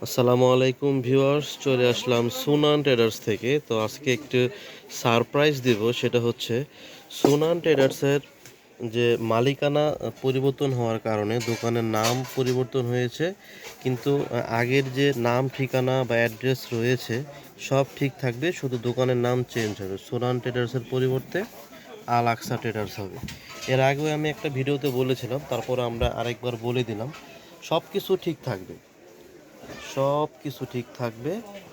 আসসালামু আলাইকুম ভিউয়ার্স, চলে আসলাম সুনান ট্রেডার্স থেকে। তো আজকে একটু সারপ্রাইজ দিব, সেটা হচ্ছে সুনান ট্রেডার্সের যে মালিকানা পরিবর্তন হওয়ার কারণে দোকানের নাম পরিবর্তন হয়েছে, কিন্তু আগের যে নাম ঠিকানা বা অ্যাড্রেস রয়েছে সব ঠিক থাকবে, শুধু দোকানের নাম চেঞ্জ হবে। সুনান ট্রেডার্সের পরিবর্তে আল আকসা ট্রেডার্স হবে। এর আগেও আমি একটা ভিডিওতে বলেছিলাম, তারপর আমরা আরেকবার বলে দিলাম, সব কিছু ঠিক থাকবে, সব কিছু ঠিক থাকবে,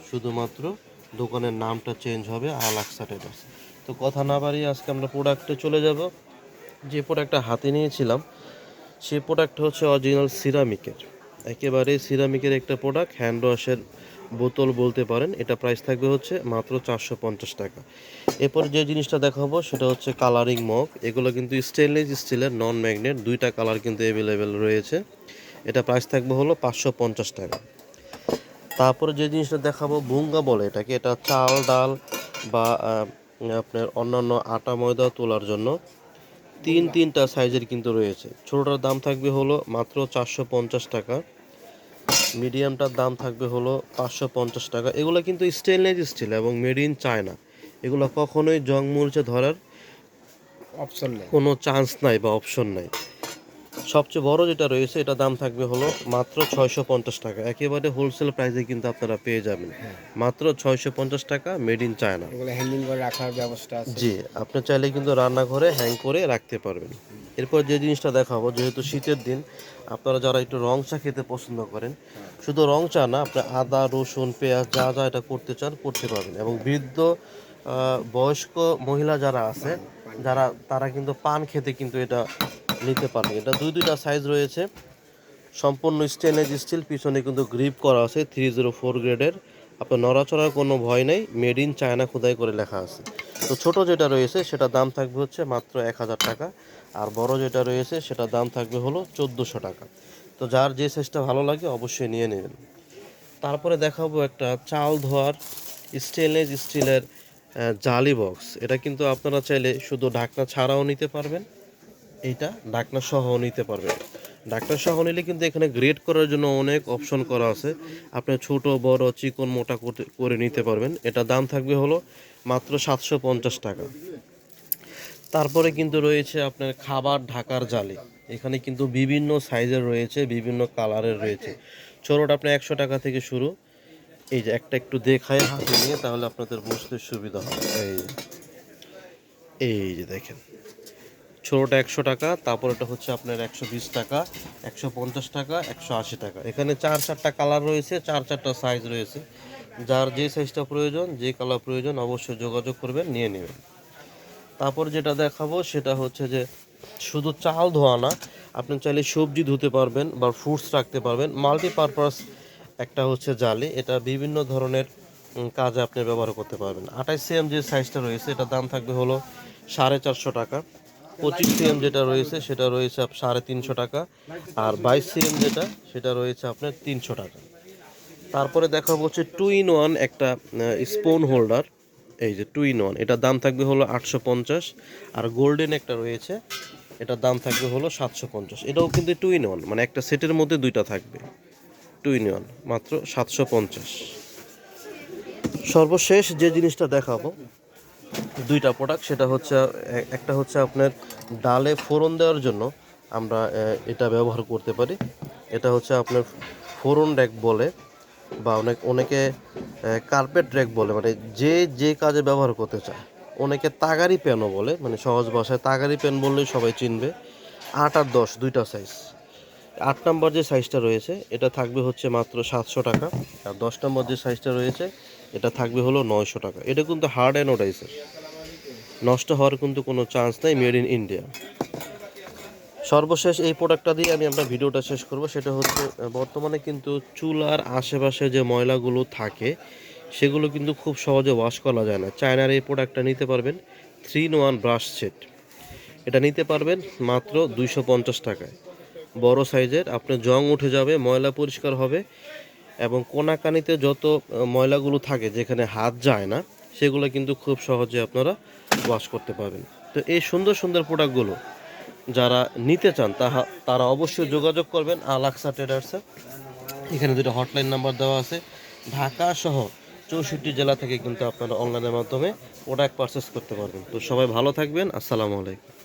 শুধুমাত্র দোকানের নামটা চেঞ্জ হবে আল আকসা ট্রেডার্স। তো কথা না বাড়িয়ে আজকে আমরা প্রোডাক্টে চলে যাব। যে প্রোডাক্টটা হাতে নিয়েছিলাম সেই প্রোডাক্ট হচ্ছে অরিজিনাল সিরামিকের, একেবারে সিরামিকের একটা প্রোডাক্ট, হ্যান্ড ওয়াশের বোতল বলতে পারেন। এটা প্রাইস থাকবে হচ্ছে মাত্র 450 টাকা। এরপর যে জিনিসটা দেখাবো সেটা হচ্ছে কালারিং মগ। এগুলো কিন্তু স্টেনলেস স্টিলের, নন ম্যাগনেট, দুইটা কালার কিন্তু অ্যাভেলেবেল রয়েছে। এটা প্রাইস থাকবে হলো 550 টাকা। তারপরে যে জিনিসটা দেখাবো বুঙ্গা বলে এটাকে, এটা চাল ডাল বা আপনার অন্যান্য আটা ময়দা তোলার জন্য তিনটা সাইজের কিন্তু রয়েছে। ছোটোটার দাম থাকবে হলো মাত্র 450 টাকা, মিডিয়ামটার দাম থাকবে হলো 550 টাকা। এগুলো কিন্তু স্টেনলেস স্টিল এবং মেড ইন চায়না। এগুলো কখনোই জং মরিচে ধরার অপশন নেই। কোনো চান্স নাই বা অপশন নাই। সবচেয়ে বড় যেটা রয়েছে এটা দাম থাকবে হলো মাত্র 650 টাকা। একেবারে হোলসেল প্রাইসে কিন্তু আপনারা পেয়ে যাবেন, মাত্র 650 টাকা, মেড ইন চায়না। এগুলো হ্যাঙ্গিং করে রাখার ব্যবস্থা আছে। জি, আপনি চাইলে কিন্তু রান্নাঘরে হ্যাং করে রাখতে পারবেন। এরপর যে জিনিসটা দেখাবো, যেহেতু শীতের দিন, আপনারা যারা একটু রং চা খেতে পছন্দ করেন, শুধু রং চা না, আপনি আদা রসুন পেঁয়াজ যা যা এটা করতে চান করতে পারবেন। এবং বৃদ্ধ বয়স্ক মহিলা যারা আছে, তারা কিন্তু পান খেতে কিন্তু এটা নিতে পারেন। এটা দুইটা সাইজ রয়েছে, সম্পূর্ণ স্টেনলেস স্টিল, পিছনে কিন্তু গ্রিপ করা আছে 304 গ্রেডের। আপনার নড়াচড়ার কোনো ভয় নেই, মেড ইন চায়না খোদাই করে লেখা আছে। তো ছোট যেটা রয়েছে সেটা দাম থাকবে হচ্ছে মাত্র 1000 টাকা, আর বড় যেটা রয়েছে সেটা দাম থাকবে হলো 1400 টাকা। তো যার যে সাইজটা ভালো লাগে অবশ্যই নিয়ে নেবেন। তারপরে দেখাবো একটা চাল ধোয়ার স্টেনলেস স্টিলের জালি বক্স। এটা কিন্তু আপনারা চাইলে শুধু ঢাকনা ছাড়াও নিতে পারবেন, এইটা ঢাকনা সহ নিতে পারবেন। ঢাকনা সহ নিলে কিন্তু এখানে গ্রেড করার জন্য অনেক অপশন করা আছে, আপনি ছোট বড় চিকন মোটা করে নিতে পারবেন। এটা দাম থাকবে হলো মাত্র 750 টাকা। তারপরে কিন্তু রয়েছে আপনার খাবার ঢাকার জালি। এখানে কিন্তু বিভিন্ন সাইজের রয়েছে, বিভিন্ন কালারের রয়েছে। ছোটটা আপনার 100 টাকা থেকে শুরু। এই যে একটা একটু দেখায় হাতে নিয়ে, তাহলে আপনাদের বুঝতে সুবিধা হবে। এই যে দেখেন, ছোটোটা 100 টাকা, তারপর এটা হচ্ছে আপনার 120 টাকা, 150 টাকা, 180 টাকা। এখানে 4-4টা কালার রয়েছে, 4-4টা সাইজ রয়েছে। যার যে সাইজটা প্রয়োজন, যে কালার প্রয়োজন, অবশ্যই যোগাযোগ করবেন, নিয়ে নেবেন। তারপর যেটা দেখাবো সেটা হচ্ছে যে শুধু চাল ধোয়া না, আপনি চাইলে সবজি ধুতে পারবেন বা ফ্রুটস রাখতে পারবেন। মাল্টিপারপাস একটা হচ্ছে জালি, এটা বিভিন্ন ধরনের কাজে আপনি ব্যবহার করতে পারবেন। 28 সিএম যে সাইজটা রয়েছে এটার দাম থাকবে হলো 450 টাকা। 25 সিএম যেটা রয়েছে সেটা রয়েছে 350 টাকা, আর 22 সিএম যেটা সেটা রয়েছে আপনার 300 টাকা। তারপরে দেখাবো হচ্ছে 2 in 1 একটা স্পুন হোল্ডার। এই যে 2 in 1, এটার দাম থাকবে হলো 850। আর গোল্ডেন একটা রয়েছে, এটার দাম থাকবে হলো 750। এটাও কিন্তু 2 in 1, মানে একটা সেটের মধ্যে দুইটা থাকবে। 2 in 1 মাত্র 750। সর্বশেষ যে জিনিসটা দেখাবো, দুইটা প্রোডাক্ট, সেটা হচ্ছে একটা হচ্ছে আপনার ডালে ফোড়ন দেওয়ার জন্য আমরা এটা ব্যবহার করতে পারি। এটা হচ্ছে আপনার ফোড়ন র্যাক বলে, বা অনেকে কার্পেট র্যাক বলে, মানে যে কাজে ব্যবহার করতে চায়। অনেকে তাগারি প্যানও বলে, মানে সহজ ভাষায় তাগারি প্যান বললেই সবাই চিনবে। 8 আর 10 দুইটা সাইজ। 8 নম্বর যে সাইজটা রয়েছে এটা থাকবে হচ্ছে মাত্র 700 টাকা, আর 10 নম্বর যে সাইজটা রয়েছে এটা থাকবে হলো 900 টাকা। এটা কিন্তু হার্ড অ্যানোডাইজার, নষ্ট হওয়ার কিন্তু কোনো চান্স নেই, মেড ইন ইন্ডিয়া। সর্বশেষ এই প্রোডাক্টটা দিয়ে আমি আমরা ভিডিওটা শেষ করব। সেটা হচ্ছে বর্তমানে কিন্তু চুলার আশেপাশে যে ময়লাগুলো থাকে সেগুলো কিন্তু খুব সহজে ওয়াশ করা যায় না। চায়নার এই প্রোডাক্টটা নিতে পারবেন, 3 in 1 ব্রাশ সেট। এটা নিতে পারবেন মাত্র 250 টাকায়, বড় সাইজের। আপনার জং উঠে যাবে, ময়লা পরিষ্কার হবে, এবং কোনাকানিতে যত ময়লাগুলো থাকে যেখানে হাত যায় না সেগুলো কিন্তু খুব সহজে আপনারা ওয়াশ করতে পারবেন। তো এই সুন্দর সুন্দর প্রোডাক্টগুলো যারা নিতে চান তারা অবশ্যই যোগাযোগ করবেন আল আকসা ট্রেডার্সে। এখানে দুটো হটলাইন নাম্বার দেওয়া আছে। ঢাকা সহ 64 জেলা থেকে কিন্তু আপনারা অনলাইনের মাধ্যমে প্রোডাক্ট পারচেস করতে পারবেন। তো সবাই ভালো থাকবেন। আসসালামু আলাইকুম।